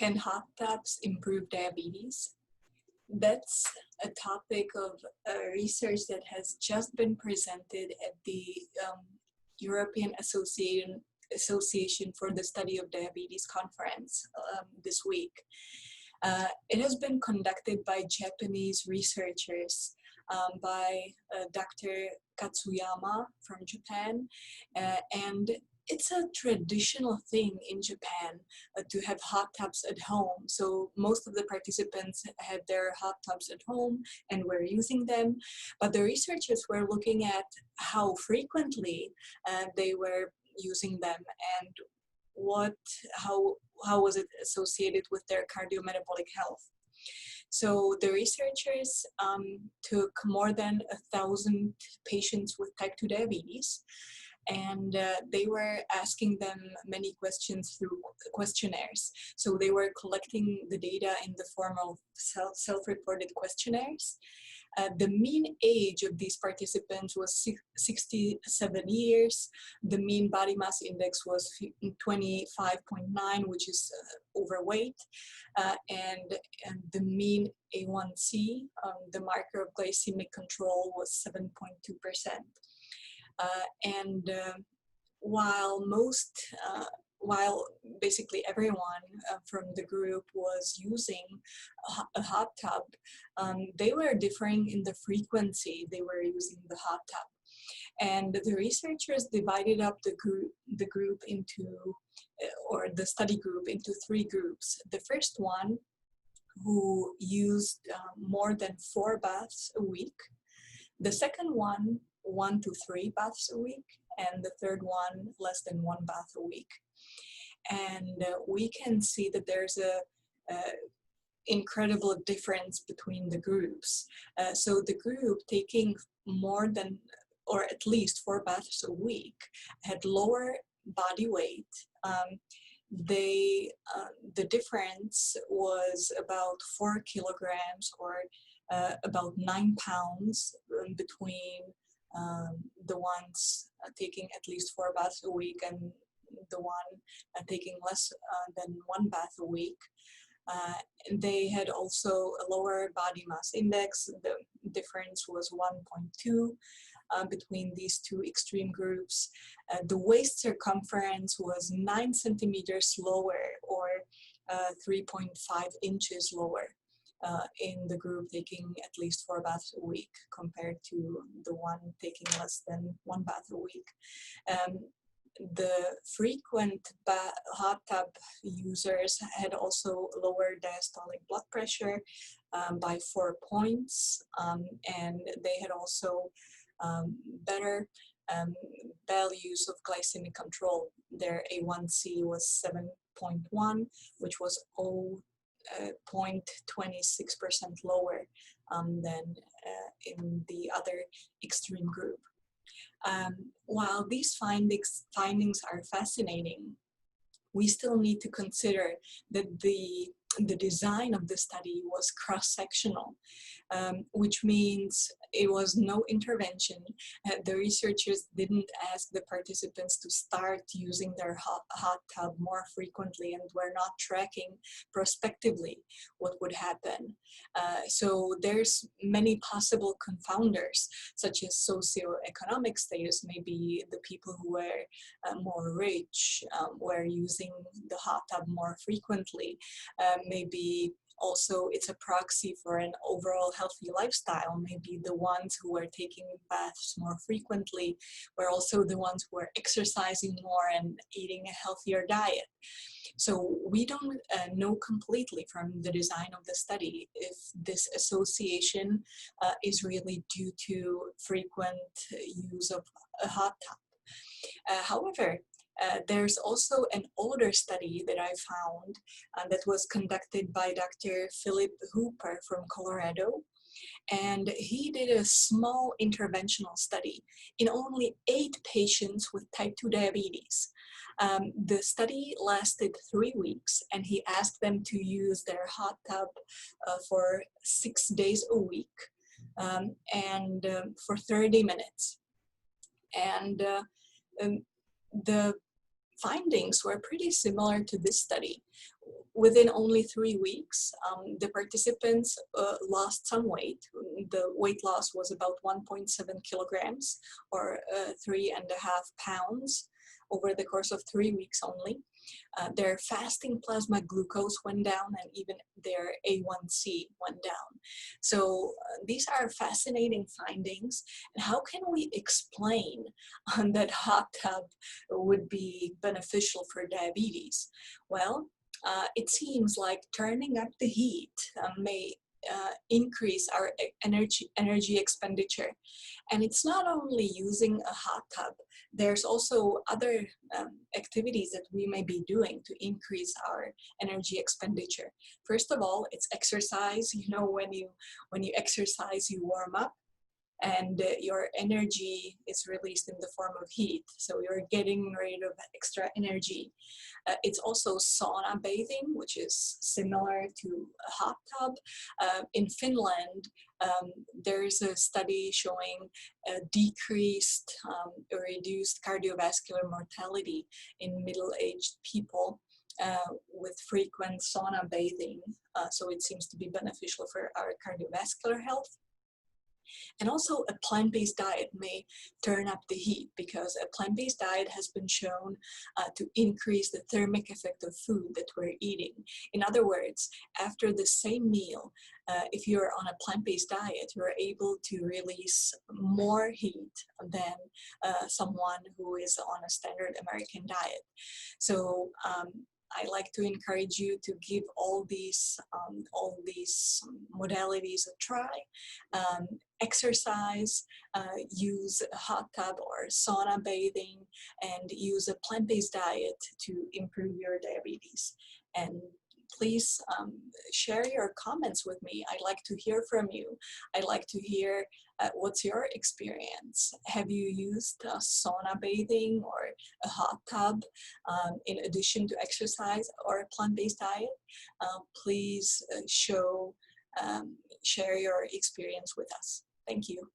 Can hot tubs improve diabetes? That's a topic of research that has just been presented at the European Association for the Study of Diabetes conference this week. It has been conducted by Japanese researchers, by Dr. Katsuyama from Japan, and it's a traditional thing in Japan to have hot tubs at home. So most of the participants had their hot tubs at home and were using them, but the researchers were looking at how frequently they were using them and how was it associated with their cardiometabolic health. So the researchers took more than 1,000 patients with type 2 diabetes, and they were asking them many questions through questionnaires. So they were collecting the data in the form of self-reported questionnaires. The mean age of these participants was 67 years. The mean body mass index was 25.9, which is overweight. And the mean A1C, the marker of glycemic control, was 7.2%. While basically everyone from the group was using a hot tub, they were differing in the frequency they were using the hot tub. And the researchers divided up the group into, or the study group into 3 groups. The first one, who used more than 4 baths a week. The second one, 1 to 3 baths a week, and the third one, less than 1 bath a week. And we can see that there's a incredible difference between the groups. So the group taking more than, or at least 4 baths a week, had lower body weight. The difference was about 4 kilograms, or about 9 pounds between the ones taking at least 4 baths a week and the one taking less than 1 bath a week. They had also a lower body mass index. The difference was 1.2 between these 2 extreme groups. The waist circumference was 9 centimeters lower, or 3.5 inches lower in the group taking at least 4 baths a week compared to the one taking less than 1 bath a week. The frequent hot tub users had also lower diastolic blood pressure by 4 points, and they had also better values of glycemic control. Their A1C was 7.1, which was 0.26% lower than in the other extreme group. While these findings are fascinating, we still need to consider that the design of the study was cross-sectional, which means it was no intervention. The researchers didn't ask the participants to start using their hot tub more frequently, and were not tracking prospectively what would happen. So there's many possible confounders, such as socioeconomic status. Maybe the people who were more rich were using the hot tub more frequently. Maybe also it's a proxy for an overall healthy lifestyle. Maybe the ones who were taking baths more frequently were also the ones who were exercising more and eating a healthier diet. So we don't know completely from the design of the study if this association is really due to frequent use of a hot tub. However, there's also an older study that I found that was conducted by Dr. Philip Hooper from Colorado. And he did a small interventional study in only 8 patients with type 2 diabetes. The study lasted 3 weeks, and he asked them to use their hot tub for 6 days a week and for 30 minutes. And the findings were pretty similar to this study. within only 3 weeks, the participants lost some weight. The weight loss was about 1.7 kilograms or 3.5 pounds over the course of 3 weeks only. Their fasting plasma glucose went down, and even their A1C went down. So these are fascinating findings. And how can we explain that hot tub would be beneficial for diabetes? Well, it seems like turning up the heat may increase our energy expenditure. And it's not only using a hot tub, there's also other activities that we may be doing to increase our energy expenditure. First of all, it's exercise. You know, when you exercise, you warm up, and your energy is released in the form of heat. So you're getting rid of extra energy. It's also sauna bathing, which is similar to a hot tub. In Finland, there's a study showing a decreased or reduced cardiovascular mortality in middle-aged people with frequent sauna bathing. So it seems to be beneficial for our cardiovascular health. And also a plant-based diet may turn up the heat, because a plant-based diet has been shown to increase the thermic effect of food that we're eating. In other words, after the same meal, if you're on a plant-based diet, you're able to release more heat than someone who is on a standard American diet. So I like to encourage you to give all these modalities a try. Exercise, use a hot tub or sauna bathing, and use a plant-based diet to improve your diabetes. And please share your comments with me. I'd like to hear from you. I'd like to hear what's your experience. Have you used sauna bathing or a hot tub in addition to exercise or a plant-based diet? Please share your experience with us. Thank you.